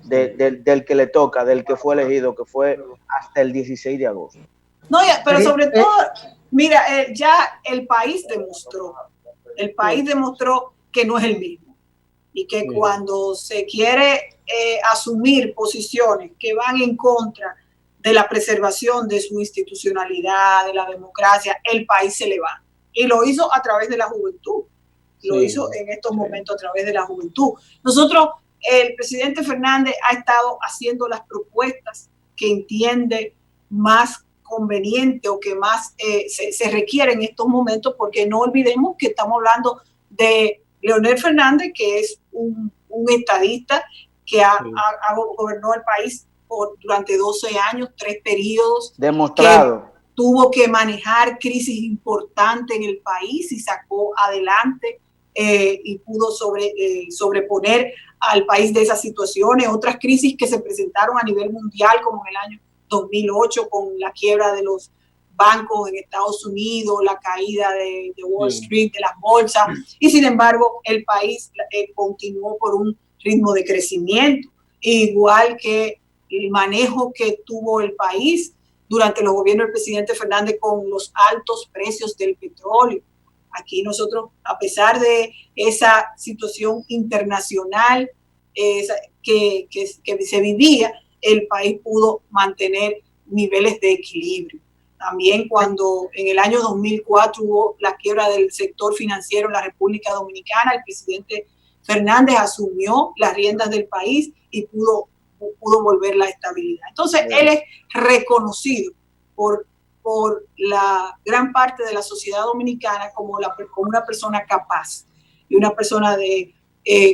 Speaker 6: del que le toca, del que fue elegido, que fue hasta el 16 de agosto.
Speaker 5: No, pero sobre todo, mira, ya el país demostró que no es el mismo y que cuando se quiere asumir posiciones que van en contra de la preservación de su institucionalidad, de la democracia, el país se levanta. Y lo hizo a través de la juventud. Lo hizo en estos momentos a través de la juventud. Nosotros, el presidente Fernández ha estado haciendo las propuestas que entiende más conveniente o que más se requiere en estos momentos, porque no olvidemos que estamos hablando de Leonel Fernández, que es un estadista que gobernó el país durante 12 años, 3 periodos.
Speaker 6: Demostrado.
Speaker 5: Tuvo que manejar crisis importantes en el país y sacó adelante y pudo sobreponer al país de esas situaciones. Otras crisis que se presentaron a nivel mundial, como en el año 2008, con la quiebra de los bancos en Estados Unidos, la caída de Wall Street, de las bolsas, y sin embargo el país continuó por un ritmo de crecimiento, igual que el manejo que tuvo el país durante los gobiernos del presidente Fernández con los altos precios del petróleo. Aquí nosotros, a pesar de esa situación internacional que se vivía, el país pudo mantener niveles de equilibrio. También cuando en el año 2004 hubo la quiebra del sector financiero en la República Dominicana, el presidente Fernández asumió las riendas del país y pudo volver la estabilidad. Entonces, él es reconocido por la gran parte de la sociedad dominicana como una persona capaz y una persona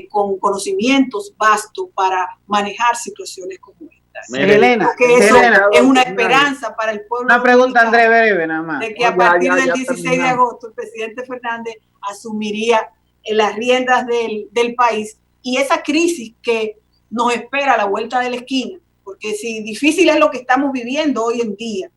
Speaker 5: con conocimientos vastos para manejar situaciones como esta.
Speaker 3: Elena,
Speaker 5: que eso es una esperanza para el pueblo.
Speaker 3: Una pregunta, Andrés, breve, nada más.
Speaker 5: De que a partir del 16 de agosto el presidente Fernández asumiría las riendas del país, y esa crisis que nos espera a la vuelta de la esquina, porque si difícil es lo que estamos viviendo hoy en día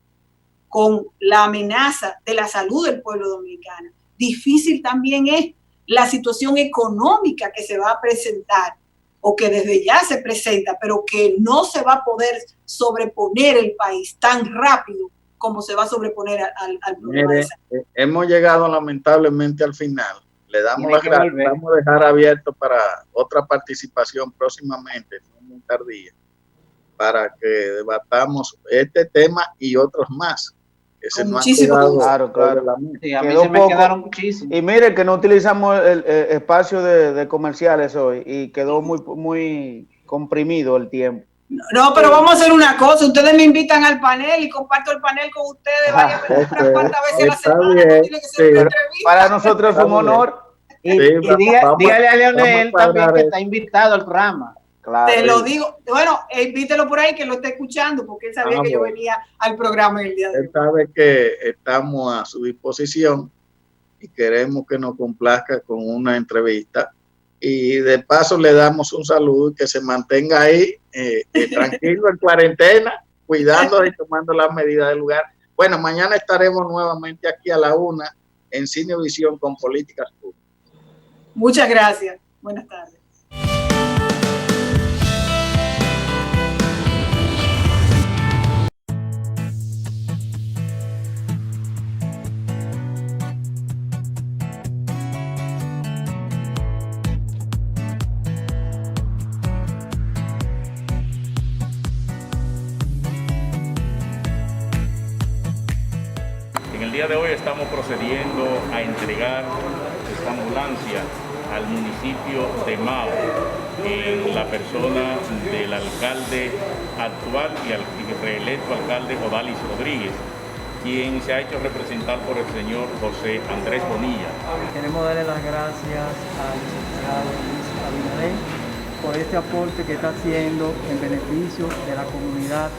Speaker 5: con la amenaza de la salud del pueblo dominicano, difícil también es la situación económica que se va a presentar o que desde ya se presenta, pero que no se va a poder sobreponer el país tan rápido como se va a sobreponer al problema de salud.
Speaker 4: Hemos llegado lamentablemente al final. Le damos las gracias. Vamos a dejar abierto para otra participación próximamente, no muy tardía, para que debatamos este tema y otros más. Que se
Speaker 5: muchísimo.
Speaker 6: Claro.
Speaker 3: Sí, a mí se me quedaron muchísimos.
Speaker 6: Y mire que no utilizamos el espacio de comerciales hoy y quedó muy comprimido el tiempo.
Speaker 5: No, pero vamos a hacer una cosa. Ustedes me invitan al panel y comparto el panel con ustedes unas cuantas veces a la semana.
Speaker 4: Bien,
Speaker 5: tiene que ser una entrevista.
Speaker 6: Para nosotros es un honor.
Speaker 3: Y dígale a Leonel también que está invitado al programa.
Speaker 6: Claro.
Speaker 5: Te lo digo. Bueno, invítelo por ahí que lo está escuchando, porque él sabía que yo venía al programa el día de hoy.
Speaker 4: Él sabe que estamos a su disposición y queremos que nos complazca con una entrevista. Y de paso le damos un saludo y que se mantenga ahí tranquilo en cuarentena, cuidando y tomando las medidas del lugar. Bueno, mañana estaremos nuevamente aquí a la 1 en Cinevisión con Políticas Públicas.
Speaker 5: Muchas gracias. Buenas tardes.
Speaker 7: En el día de hoy estamos procediendo a entregar esta ambulancia al municipio de Mao en la persona del alcalde actual y reelecto alcalde Odalis Rodríguez, quien se ha hecho representar por el señor José Andrés Bonilla.
Speaker 8: Queremos darle las gracias al licenciado Luis Abinader por este aporte que está haciendo en beneficio de la comunidad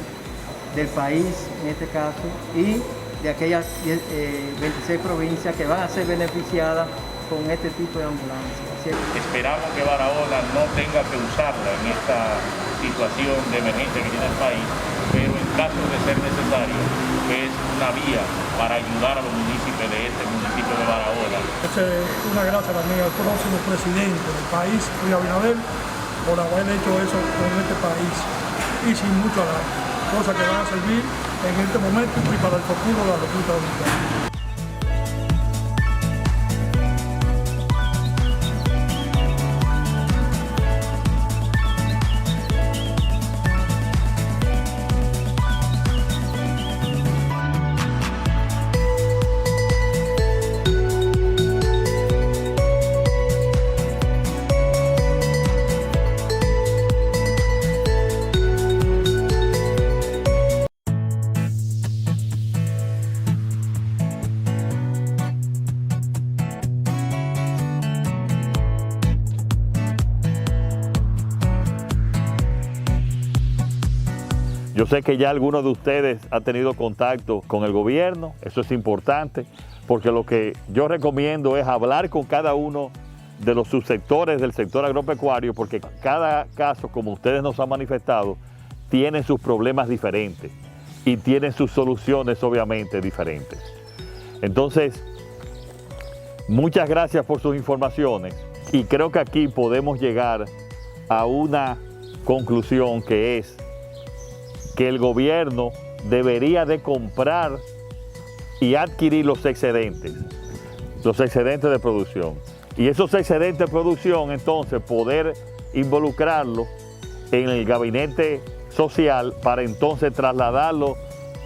Speaker 8: del país, en este caso, y de aquellas 26 provincias que van a ser beneficiadas con este tipo de ambulancia.
Speaker 7: Esperamos que Barahona no tenga que usarla en esta situación de emergencia que tiene el país, pero en caso de ser necesario, es una vía para ayudar a los municipios de este municipio de Barahona.
Speaker 9: Una gracia también al próximo presidente del país, Luis Abinader, por haber hecho eso con este país y sin mucho alarde, cosas que van a servir en este momento y para el futuro de la República Dominicana.
Speaker 2: Yo sé que ya algunos de ustedes han tenido contacto con el gobierno, eso es importante, porque lo que yo recomiendo es hablar con cada uno de los subsectores del sector agropecuario, porque cada caso, como ustedes nos han manifestado, tiene sus problemas diferentes y tiene sus soluciones obviamente diferentes. Entonces, muchas gracias por sus informaciones y creo que aquí podemos llegar a una conclusión que es que el gobierno debería de comprar y adquirir los excedentes de producción. Y esos excedentes de producción, entonces, poder involucrarlos en el gabinete social para entonces trasladarlo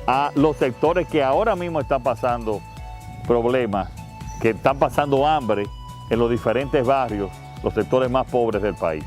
Speaker 2: a los sectores que ahora mismo están pasando problemas, que están pasando hambre en los diferentes barrios, los sectores más pobres del país.